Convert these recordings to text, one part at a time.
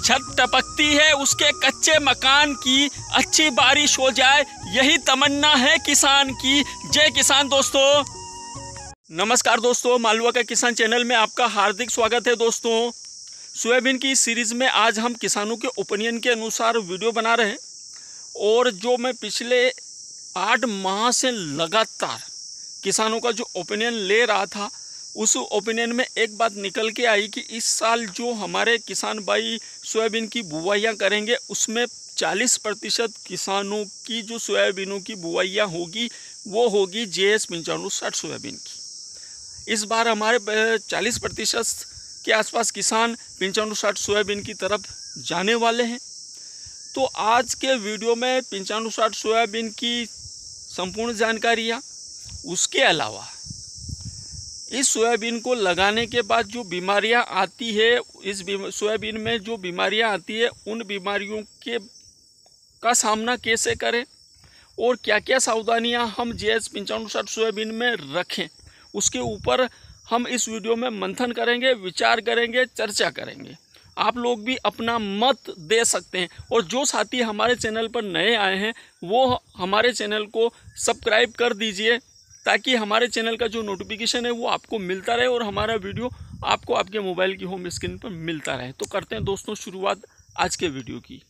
छत टपकती है उसके कच्चे मकान की, अच्छी बारिश हो जाए यही तमन्ना है किसान की। जय किसान दोस्तों। नमस्कार दोस्तों, मालवा का किसान चैनल में आपका हार्दिक स्वागत है। दोस्तों, सोयाबीन की सीरीज़ में आज हम किसानों के ओपिनियन के अनुसार वीडियो बना रहे हैं। और जो मैं पिछले 8 माह से लगातार किसानों का जो ओपिनियन ले रहा था, उस ओपिनियन में एक बात निकल के आई कि इस साल जो हमारे किसान भाई सोयाबीन की बुवाइयाँ करेंगे उसमें 40% किसानों की जो सोयाबीनों की बुवाइयाँ होगी वो होगी JS 9560 सोयाबीन की। इस बार हमारे 40% के आसपास किसान 9560 सोयाबीन की तरफ जाने वाले हैं। तो आज के वीडियो में 9560 सोयाबीन की संपूर्ण जानकारियाँ, उसके अलावा इस सोयाबीन को लगाने के बाद जो बीमारियां आती है, इस सोयाबीन में जो बीमारियां आती है उन बीमारियों का सामना कैसे करें और क्या क्या सावधानियां हम JS 9560 सोयाबीन में रखें, उसके ऊपर हम इस वीडियो में मंथन करेंगे, विचार करेंगे, चर्चा करेंगे। आप लोग भी अपना मत दे सकते हैं। और जो साथी हमारे चैनल पर नए आए हैं वो हमारे चैनल को सब्सक्राइब कर दीजिए, ताकि हमारे चैनल का जो नोटिफिकेशन है वो आपको मिलता रहे और हमारा वीडियो आपको आपके मोबाइल की होम स्क्रीन पर मिलता रहे। तो करते हैं दोस्तों शुरुआत आज के वीडियो की।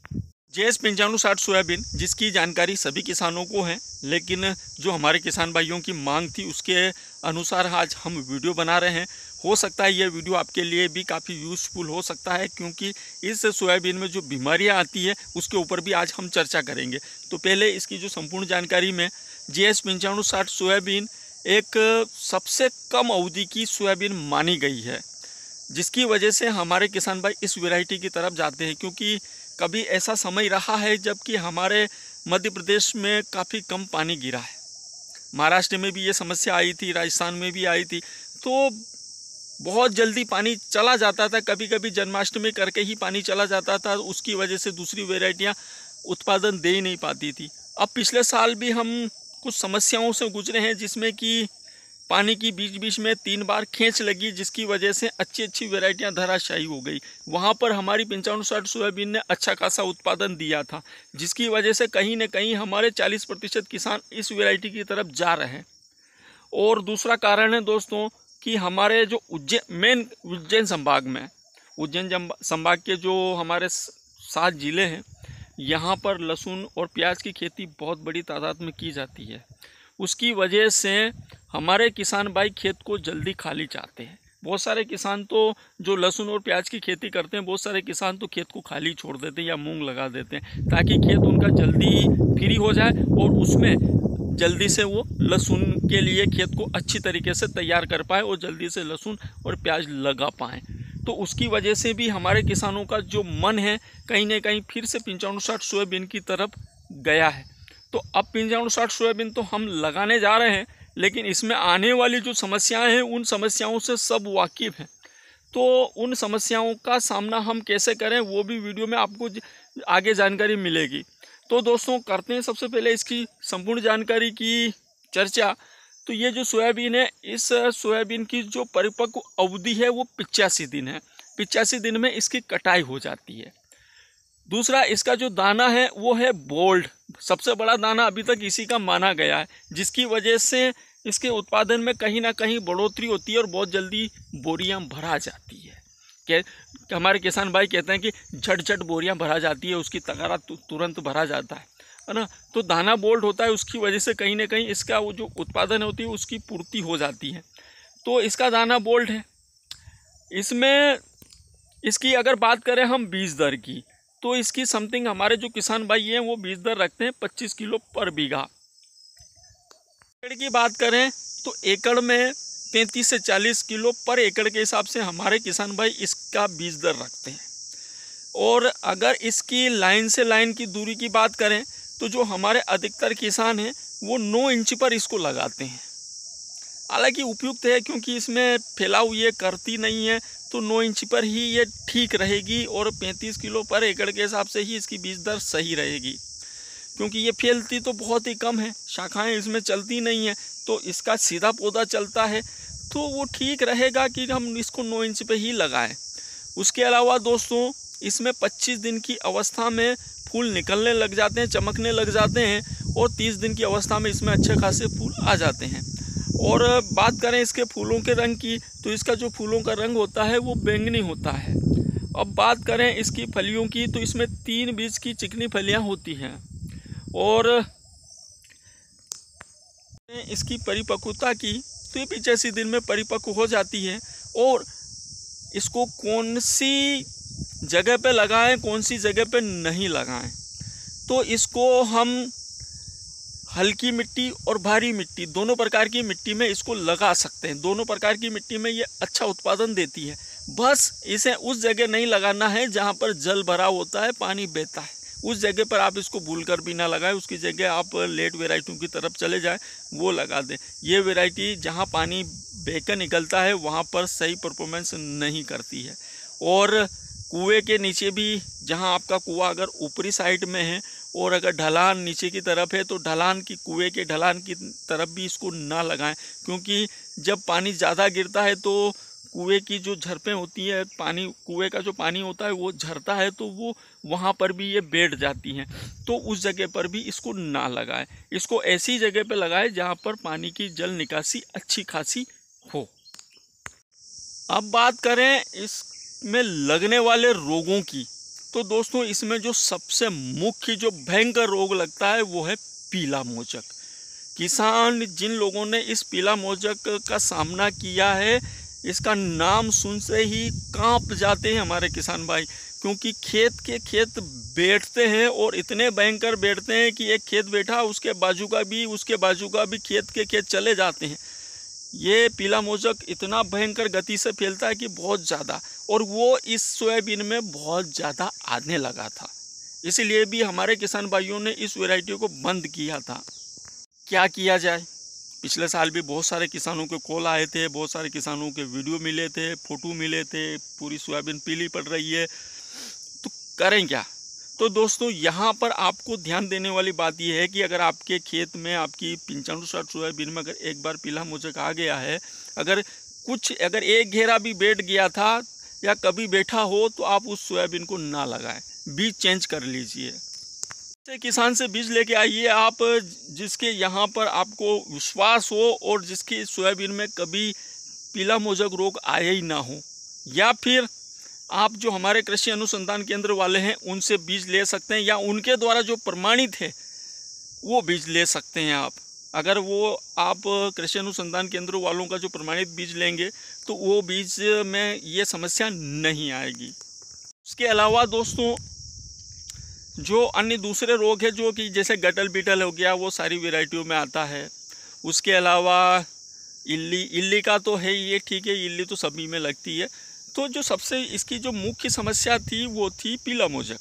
JS 9560 सोयाबीन, जिसकी जानकारी सभी किसानों को है, लेकिन जो हमारे किसान भाइयों की मांग थी उसके अनुसार आज हम वीडियो बना रहे हैं। हो सकता है ये वीडियो आपके लिए भी काफ़ी यूज़फुल हो सकता है, क्योंकि इस सोयाबीन में जो बीमारियां आती है उसके ऊपर भी आज हम चर्चा करेंगे। तो पहले इसकी जो संपूर्ण जानकारी में, JS 9560 सोयाबीन एक सबसे कम अवधि की सोयाबीन मानी गई है, जिसकी वजह से हमारे किसान भाई इस वैरायटी की तरफ जाते हैं। क्योंकि कभी ऐसा समय रहा है जबकि हमारे मध्य प्रदेश में काफ़ी कम पानी गिरा है, महाराष्ट्र में भी ये समस्या आई थी, राजस्थान में भी आई थी, तो बहुत जल्दी पानी चला जाता था। कभी कभी जन्माष्टमी करके ही पानी चला जाता था, उसकी वजह से दूसरी वैरायटियाँ उत्पादन दे ही नहीं पाती थी। अब पिछले साल भी हम कुछ समस्याओं से गुजरे हैं, जिसमें कि पानी की बीच बीच में 3 बार खींच लगी, जिसकी वजह से अच्छी वैरायटियां धराशायी हो गई। वहां पर हमारी 9560 सोयाबीन ने अच्छा खासा उत्पादन दिया था, जिसकी वजह से कहीं न कहीं हमारे 40% किसान इस वैरायटी की तरफ जा रहे हैं। और दूसरा कारण है दोस्तों कि हमारे जो उज्जैन संभाग में, उज्जैन संभाग के जो हमारे 7 जिले हैं, यहाँ पर लहसुन और प्याज की खेती बहुत बड़ी तादाद में की जाती है। उसकी वजह से हमारे किसान भाई खेत को जल्दी खाली चाहते हैं। बहुत सारे किसान तो जो लहसुन और प्याज की खेती करते हैं, बहुत सारे किसान तो खेत को खाली छोड़ देते हैं या मूंग लगा देते हैं, ताकि खेत उनका जल्दी फ्री हो जाए और उसमें जल्दी से वो लहसुन के लिए खेत को अच्छी तरीके से तैयार कर पाए और जल्दी से लहसुन और प्याज लगा पाएँ। तो उसकी वजह से भी हमारे किसानों का जो मन है कहीं ना कहीं फिर से 9560 सोयाबीन की तरफ गया है। तो अब 9560 सोयाबीन तो हम लगाने जा रहे हैं, लेकिन इसमें आने वाली जो समस्याएं हैं उन समस्याओं से सब वाकिफ़ हैं। तो उन समस्याओं का सामना हम कैसे करें वो भी वीडियो में आपको आगे जानकारी मिलेगी। तो दोस्तों करते हैं सबसे पहले इसकी संपूर्ण जानकारी की चर्चा। तो ये जो सोयाबीन है, इस सोयाबीन की जो परिपक्व अवधि है वो 85 दिन है। 85 दिन में इसकी कटाई हो जाती है। दूसरा, इसका जो दाना है वो है बोल्ड, सबसे बड़ा दाना अभी तक इसी का माना गया है, जिसकी वजह से इसके उत्पादन में कहीं ना कहीं बढ़ोतरी होती है और बहुत जल्दी बोरियां भरा जाती है। हमारे किसान भाई कहते हैं कि झट बोरियां भरा जाती है, उसकी तगारा तुरंत भरा जाता है ना। तो दाना बोल्ड होता है, उसकी वजह से कहीं ना कहीं इसका वो जो उत्पादन होती है उसकी पूर्ति हो जाती है। तो इसका दाना बोल्ड है। इसमें इसकी अगर बात करें हम बीज दर की, तो इसकी समथिंग हमारे जो किसान भाई हैं वो बीज दर रखते हैं 25 किलो पर बीघा। एकड़ की बात करें तो एकड़ में 33 से 40 किलो पर एकड़ के हिसाब से हमारे किसान भाई इसका बीज दर रखते हैं। और अगर इसकी लाइन से लाइन की दूरी की बात करें तो जो हमारे अधिकतर किसान हैं वो 9 इंच पर इसको लगाते हैं। हालांकि उपयुक्त है, क्योंकि इसमें फैलाव ये करती नहीं है, तो 9 इंच पर ही ये ठीक रहेगी और 35 किलो पर एकड़ के हिसाब से ही इसकी बीज दर सही रहेगी। क्योंकि ये फैलती तो बहुत ही कम है, शाखाएं इसमें चलती नहीं हैं, तो इसका सीधा पौधा चलता है, तो वो ठीक रहेगा कि हम इसको 9 इंच पे ही लगाएं। उसके अलावा दोस्तों इसमें 25 दिन की अवस्था में फूल निकलने लग जाते हैं, चमकने लग जाते हैं, और 30 दिन की अवस्था में इसमें अच्छे खासे फूल आ जाते हैं। और बात करें इसके फूलों के रंग की, तो इसका जो फूलों का रंग होता है वो बैंगनी होता है। अब बात करें इसकी फलियों की, तो इसमें 3 बीज की चिकनी फलियां होती हैं। और इसकी परिपक्वता की, तो ये 85 दिन में परिपक्व हो जाती है। और इसको कौन सी जगह पे लगाएं, कौन सी जगह पे नहीं लगाएं, तो इसको हम हल्की मिट्टी और भारी मिट्टी दोनों प्रकार की मिट्टी में इसको लगा सकते हैं। दोनों प्रकार की मिट्टी में ये अच्छा उत्पादन देती है। बस इसे उस जगह नहीं लगाना है जहाँ पर जल भरा होता है, पानी बहता है। उस जगह पर आप इसको भूलकर भी ना लगाएं, उसकी जगह आप लेट वेराइटियों की तरफ चले जाएं, वो लगा दें। ये वेराइटी जहाँ पानी बहकर निकलता है वहाँ पर सही परफॉर्मेंस नहीं करती है। और कुएं के नीचे भी, जहाँ आपका कुआं अगर ऊपरी साइड में है और अगर ढलान नीचे की तरफ है, तो ढलान की, कुएं के ढलान की तरफ भी इसको ना लगाएं, क्योंकि जब पानी ज़्यादा गिरता है तो कुएं की जो झरपें होती है, पानी, कुएं का जो पानी होता है वो झरता है, तो वो वहाँ पर भी ये बैठ जाती हैं। तो उस जगह पर भी इसको ना लगाएं। इसको ऐसी जगह पे लगाएं जहाँ पर पानी की जल निकासी अच्छी खासी हो। अब बात करें इसमें लगने वाले रोगों की, तो दोस्तों इसमें जो सबसे मुख्य जो भयंकर रोग लगता है वो है पीला मोचक। किसान जिन लोगों ने इस पीला मोचक का सामना किया है, इसका नाम सुन से ही कांप जाते हैं हमारे किसान भाई, क्योंकि खेत के खेत बैठते हैं और इतने भयंकर बैठते हैं कि एक खेत बैठा उसके बाजू का भी खेत के खेत चले जाते हैं। ये पीला मोचक इतना भयंकर गति से फैलता है कि बहुत ज़्यादा, और वो इस सोयाबीन में बहुत ज़्यादा आने लगा था। इसीलिए भी हमारे किसान भाइयों ने इस वैरायटी को बंद किया था। क्या किया जाए? पिछले साल भी बहुत सारे किसानों के कॉल आए थे, बहुत सारे किसानों के वीडियो मिले थे, फ़ोटो मिले थे, पूरी सोयाबीन पीली पड़ रही है, तो करें क्या? तो दोस्तों यहाँ पर आपको ध्यान देने वाली बात यह है कि अगर आपके खेत में आपकी 95-60 सोयाबीन में अगर एक बार पीला मोचक आ गया है, अगर एक घेरा भी बैठ गया था या कभी बैठा हो, तो आप उस सोयाबीन को ना लगाएं, बीज चेंज कर लीजिए। किसान से बीज लेके आइए आप, जिसके यहाँ पर आपको विश्वास हो और जिसकी सोयाबीन में कभी पीला मोचक रोग आया ही ना हो। या फिर आप जो हमारे कृषि अनुसंधान केंद्र वाले हैं उनसे बीज ले सकते हैं, या उनके द्वारा जो प्रमाणित है वो बीज ले सकते हैं आप। अगर वो आप कृषि अनुसंधान केंद्र वालों का जो प्रमाणित बीज लेंगे तो वो बीज में ये समस्या नहीं आएगी। उसके अलावा दोस्तों जो अन्य दूसरे रोग है, जो कि जैसे गटल बीटल हो गया, वो सारी वैरायटियों में आता है। उसके अलावा इल्ली का तो है ये, ठीक है, इल्ली तो सभी में लगती है। तो जो सबसे इसकी जो मुख्य समस्या थी वो थी पीला मोचक।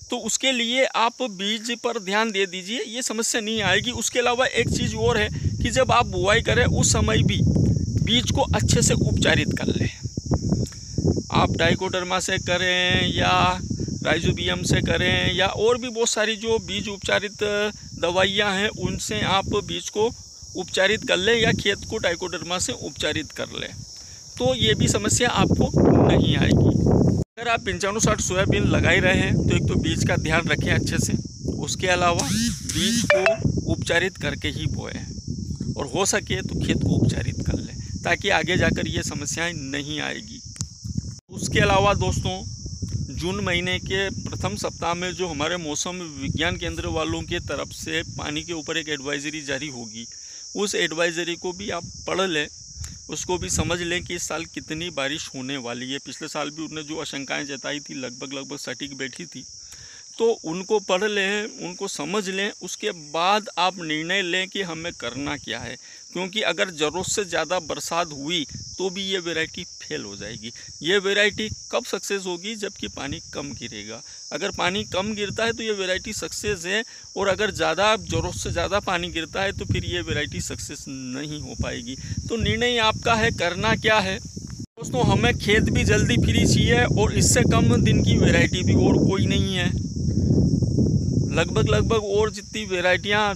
तो उसके लिए आप बीज पर ध्यान दे दीजिए, ये समस्या नहीं आएगी। उसके अलावा एक चीज़ और है कि जब आप बुआई करें उस समय भी बीज को अच्छे से उपचारित कर लें। आप डाइकोडर्मा से करें या राइजोबियम से करें, या और भी बहुत सारी जो बीज उपचारित दवाइयाँ हैं उनसे आप बीज को उपचारित कर लें, या खेत को डाइकोडर्मा से उपचारित कर लें, तो ये भी समस्या आपको नहीं आएगी। अगर आप 95-60 सोयाबीन लगा ही रहे हैं तो एक तो बीज का ध्यान रखें अच्छे से, उसके अलावा बीज को उपचारित करके ही बोएं, और हो सके तो खेत को उपचारित कर लें, ताकि आगे जाकर ये समस्याएं नहीं आएगी। उसके अलावा दोस्तों जून महीने के प्रथम सप्ताह में जो हमारे मौसम विज्ञान केंद्र वालों के तरफ से पानी के ऊपर एक एडवाइजरी जारी होगी, उस एडवाइजरी को भी आप पढ़ लें, उसको भी समझ लें कि इस साल कितनी बारिश होने वाली है। पिछले साल भी उन्होंने जो आशंकाएं जताई थी लगभग सटीक बैठी थी, तो उनको पढ़ लें, उनको समझ लें, उसके बाद आप निर्णय लें कि हमें करना क्या है। क्योंकि अगर ज़रूरत से ज़्यादा बरसात हुई तो भी ये वैरायटी फेल हो जाएगी। ये वैरायटी कब सक्सेस होगी? जबकि पानी कम गिरेगा। अगर पानी कम गिरता है तो ये वैरायटी सक्सेस है, और अगर ज़रूरत से ज़्यादा पानी गिरता है तो फिर ये वैरायटी सक्सेस नहीं हो पाएगी। तो निर्णय आपका है, करना क्या है दोस्तों। हमें खेत भी जल्दी फ्री चाहिए, और इससे कम दिन की वैरायटी भी और कोई नहीं है। लगभग और जितनी वैरायटियाँ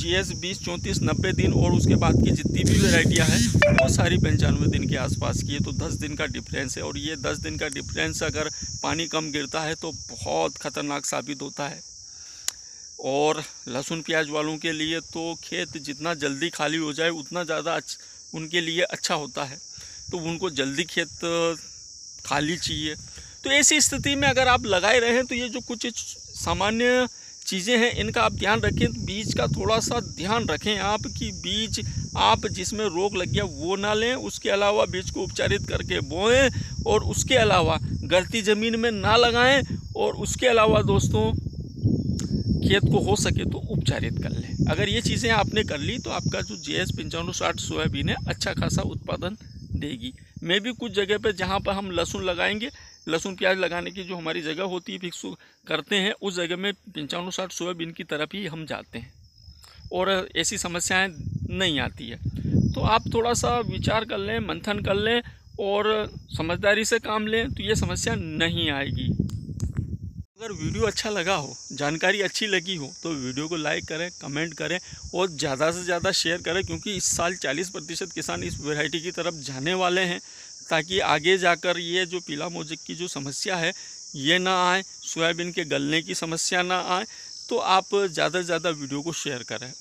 GS 20, 34, 90 दिन और उसके बाद की जितनी भी वेराइटियाँ हैं वो सारी 95 दिन के आसपास की है। तो 10 दिन का डिफरेंस है और ये 10 दिन का डिफरेंस अगर पानी कम गिरता है तो बहुत ख़तरनाक साबित होता है। और लहसुन प्याज वालों के लिए तो खेत जितना जल्दी खाली हो जाए उतना ज़्यादा उनके लिए अच्छा होता है, तो उनको जल्दी खेत खाली चाहिए। तो ऐसी स्थिति में अगर आप लगाए रहे हैं तो ये जो कुछ सामान्य चीज़ें हैं इनका आप ध्यान रखें। बीज का थोड़ा सा ध्यान रखें आप कि बीज आप जिसमें रोग लग गया वो ना लें, उसके अलावा बीज को उपचारित करके बोएं और उसके अलावा गलती ज़मीन में ना लगाएं और उसके अलावा दोस्तों खेत को हो सके तो उपचारित कर लें। अगर ये चीज़ें आपने कर ली तो आपका जो GS 5560 सोयाबीन है अच्छा खासा उत्पादन देगी। मैं भी कुछ जगह पे जहाँ पर हम लहसुन लगाएंगे, लहसुन प्याज लगाने की जो हमारी जगह होती है फिक्स करते हैं, उस जगह में 5560 सोयाबीन की तरफ ही हम जाते हैं और ऐसी समस्याएं नहीं आती है। तो आप थोड़ा सा विचार कर लें, मंथन कर लें और समझदारी से काम लें तो ये समस्या नहीं आएगी। अगर वीडियो अच्छा लगा हो, जानकारी अच्छी लगी हो तो वीडियो को लाइक करें, कमेंट करें और ज़्यादा से ज़्यादा शेयर करें, क्योंकि इस साल 40% किसान इस वैरायटी की तरफ जाने वाले हैं, ताकि आगे जाकर ये जो पीला मोज़ेक की जो समस्या है ये ना आए, सोयाबीन के गलने की समस्या ना आए। तो आप ज़्यादा से ज़्यादा वीडियो को शेयर करें।